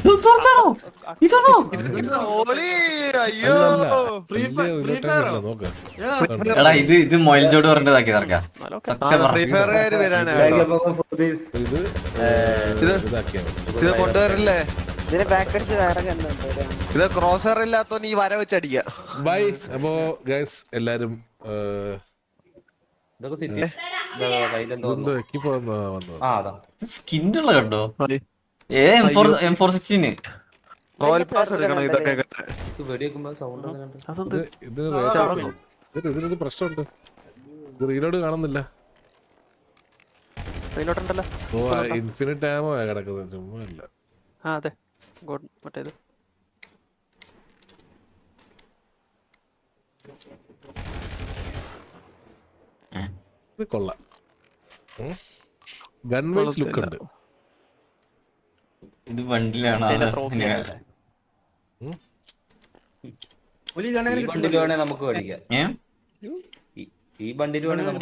ഇതാണോ? അയ്യോ നോക്ക്. എടാ ഇത് മൊയിൽജോട് പറഞ്ഞതാക്കി നടക്കാം. സത്യം ഫ്രീ ഫയറുകാര് വരാനാ ഇത് ഇത് ഇത് കൊണ്ടുവരില്ലേ? ഇത് ക്രോസർ ഇല്ലാത്തോണ്ട് ഈ വര വെച്ചടിക്ക. ബൈ. അപ്പോ ഗൈസ് എല്ലാരും സ്കിന്നുള്ള കണ്ടോ? M416 റോയൽ പാസ് എടുക്കണം ഇതൊക്കെ ഇതിനൊരു പ്രശ്നമുണ്ട്. റീലോഡ് കാണുന്നില്ല. ഇൻഫിനിറ്റ് ആമോ കിടക്കുന്നത്, ചുമ്മാ അല്ല. അതെ മറ്റേത് ഇത് കൊള്ളാം. ഗൺ വൈസ് ലുക്ക് ഉണ്ട്. ഇത് വണ്ടിയിലാണ്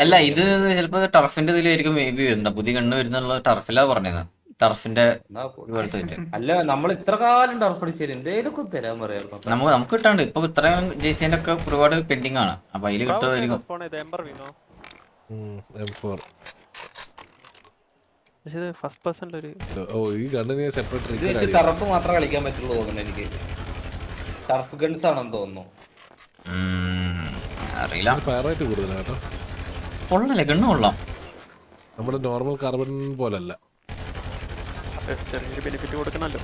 അല്ല ഇത് ചിലപ്പോ ടർഫിന്റെ ഇതിലായിരിക്കും മേ ബി വരുന്നുണ്ട്. പുതിയ കണ്ണ് വരുന്നുള്ള ടർഫിലാ പറഞ്ഞത്. ടർഫിന്റെ അല്ല നമ്മൾ ഇത്ര കാലം ടർഫ് അടിച്ചാലും എന്തേലൊക്കെ തരാൻ പറയാം. നമുക്ക് കിട്ടാണ്ട് ഇപ്പൊ ഇത്രയും ജയിച്ചതിന്റെ ഒക്കെ ഒരുപാട് പെൻഡിങ് ആണ്. അപ്പൊ അതില് കിട്ടുമായിരിക്കും. ടർഫ് മാത്രമേ കളിക്കാൻ പറ്റുള്ളൂ തോന്നുന്നു എനിക്ക്. ടർഫ് ഗൺസ് ആണെന്ന് തോന്നുന്നു. അറിയില്ല. ഫയറേറ്റ് കൂടുതലാണ് കേട്ടോ. കൊള്ളല്ലേ, ഗണ്ണ് കൊള്ളാം. നമ്മുടെ നോർമൽ കാർബൺ പോലല്ല. ബെനിഫിറ്റ് കൊടുക്കണല്ലോ.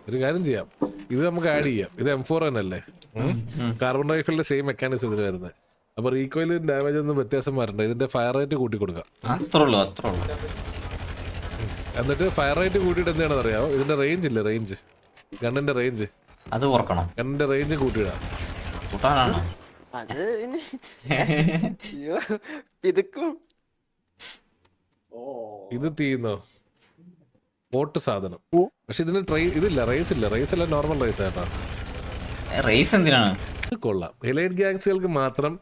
ഒരു കാര്യം ചെയ്യാം, ഇത് നമുക്ക് ആഡ് ചെയ്യാം. ഇത് M4 തന്നെയല്ലേ? കാർബൺ റൈഫിളിന്റെ സെയിം മെക്കാനിസം ഇതിൽ വരുന്നത്. അപ്പൊ റീകോയില് ഡാമേജ് ഒന്നും വ്യത്യാസം വരണ്ട. ഇതിന്റെ ഫയർ റേറ്റ് കൂട്ടി കൊടുക്കാം. എന്നിട്ട് ഫയർ റേറ്റ് കൂട്ടിയിട്ട് എന്താണെന്ന് അറിയാമോ? ഇതിന്റെ റേഞ്ച് ഇല്ലേ, റേഞ്ച്, ഗണ്ണിന്റെ റേഞ്ച്, അത് കുറക്കണം. ഗണ്ണിന്റെ റേഞ്ച് കൂട്ടിയിടാം. ഇത് തീന്നോ പോട്ട് സാധനം. പക്ഷെ ഇതിന് ഇതില്ല, റേസ് ഇല്ല. റേസ് അല്ല, നോർമൽ റേസ് ആട്ടോ. റേസ് എന്തിനാണ്? ഇത് കൊള്ളാം. എലൈറ്റ് ഗാങ്സുകൾക്ക് മാത്രം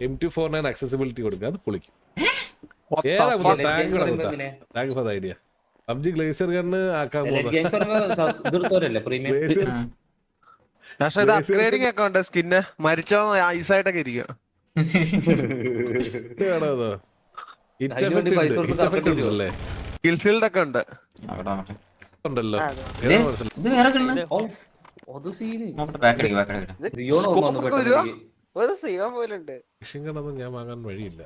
M249 അക്സസിബിലിറ്റി കൊടുക്കുക. അത് പൊളിക്കും. Thank for the idea. PUBG glazed gun ആക്കാൻ പക്ഷെ ഇത് അപ്ഗ്രേഡിംഗ് ഒക്കെ ഉണ്ട്. സ്കിന്ന് മരിച്ചോ ഐസായിട്ടൊക്കെ ഇരിക്കും. സ്കിൽഫീൽഡ് ഒക്കെ ഉണ്ട് ഉണ്ടല്ലോ. ഇത് വേറെ ഗണ്ണ്. ഞാൻ വാങ്ങാൻ വഴിയില്ല.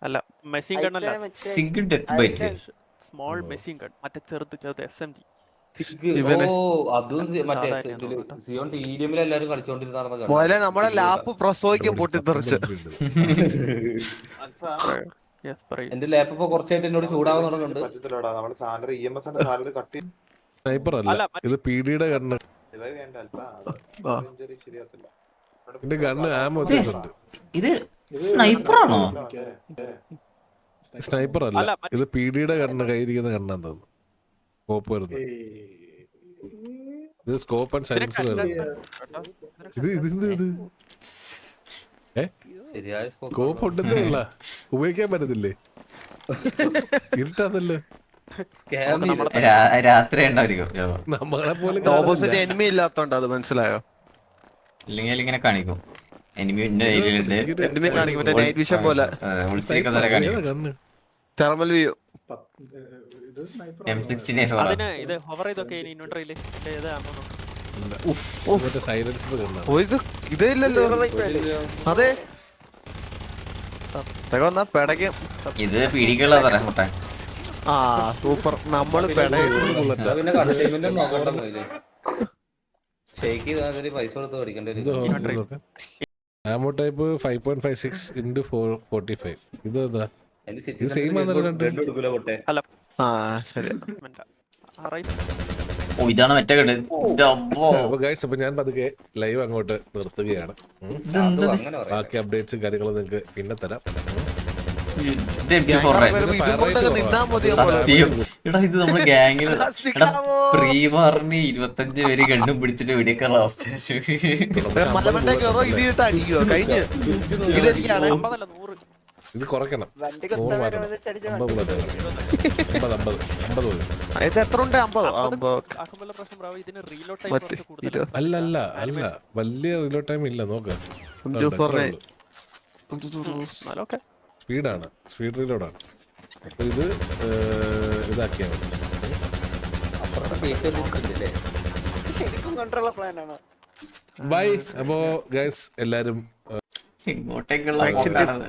അല്ല മെഷീൻ ഗൺ അല്ല, സ്മോൾ മെഷീൻ ഗൺ, മറ്റേ ചെറുത് SMG. നമ്മുടെ ലാപ്പ് പ്രസവിക്കും പൊട്ടിത്തെറിച്ച്. എന്റെ ലാപ്പ് ഇപ്പൊ കുറച്ചായിട്ട് എന്നോട് ചൂടാവാൻ തുടങ്ങുന്നുണ്ട്. സ്നൈപ്പർ അല്ല, ഇത് പിഡിയുടെ ഗണ്ണ്. ഇതിന്റെ ഗണ്ണ് ആമോ ഉണ്ട്. ഇത് സ്നൈപ്പറാണോ? സ്നൈപ്പർ അല്ല, ഇത് പിഡിയുടെ ഗണ്ണ്. കയ്യിരിക്കുന്ന ഗണ്ണാന്ന് തോന്നുന്നു. സ്കോപ്പ് വരുന്നത്. ഇത് സ്കോപ്പ് ആൻഡ് സൈലൻസർ വരുന്നത്. സ്കോപ്പ് ഉണ്ടെന്നേ ഉള്ള, ഉപയോഗിക്കാൻ പറ്റത്തില്ലേ? ഇരുട്ടാന്നല്ലോ. രാത്രി ഉണ്ടായിരിക്കും. നമ്മളെ പോലെ ഓപ്പോസിറ്റ് എനിമി ഇല്ലാത്തോണ്ട് അത് മനസ്സിലായോ? ഇല്ലെങ്കിൽ ഇങ്ങനെ കാണിക്കും. എനിമിന്റെ ഏരിയയിലുണ്ട്. എനിമി കാണിക്കും, മറ്റേ നൈറ്റ് വിഷൻ പോലെ ഒളിച്ചിരിക്കുന്നവരെ കാണിക്കും. Thermal view. M16 അതിന് ഇത് ഹോവർ ചെയ്തൊക്കെ ഇൻവെന്ററിയില് സൈലൻസർ ഗണ്ണാണ്. ഇതേ ഇല്ലല്ലോ. അതെ, ഇത് പീഡിക്കുള്ള തരാം മുട്ട. ആ സൂപ്പർ. നമ്മള് പൈസ കൊടുത്ത് പഠിക്കേണ്ടി വരും. ആമോ ടൈപ്പ് 5.56 × 445. ഇതെന്താ? ഇത് സെയിം ഓ ഇതാണ് മറ്റേ കണ്ട്. അപ്പൊ ഞാൻ പതുക്കെ ലൈവ് അങ്ങോട്ട് നിർത്തുകയാണ്. ബാക്കി അപ്ഡേറ്റ്സും കാര്യങ്ങളും നിങ്ങൾക്ക് പിന്നെ തരാം. എടാ ഇത് നമ്മുടെ ഗാങ്ങിൽ പ്രീവാറിന് 25 പേര് കണ്ണും പിടിച്ചിട്ട് വെടിയൊക്കെയുള്ള അവസ്ഥ. ഇത് കുറയ്ക്കണം. വണ്ടി 100 മാറ്റണം. 50 bullet വേണം. 50 മതി. ഇത് എത്ര ഉണ്ട്? 50? ആക്കുമ്പോഴുള്ള പ്രശ്നം ബ്രോ ഇതിന് റീലോഡ് ടൈം മറ്റേ കുറച്ച് കൂടുതലാണ്. അല്ല വലിയ റീലോഡ് ടൈം ഇല്ല. നോക്ക് എന്നാലും ഓക്കെ. സ്പീഡാണ്, സ്പീഡ് റീലോഡാണ്. അപ്പൊ ഇത് ഇതാക്കിയാൽ മതി. ശരിക്കും കൊണ്ടുള്ള പ്ലാനാണ്. ബൈ. അപ്പോ ഗൈസ് എല്ലാരും ഇങ്ങോട്ടേക്കുള്ള പോക്കാണത്.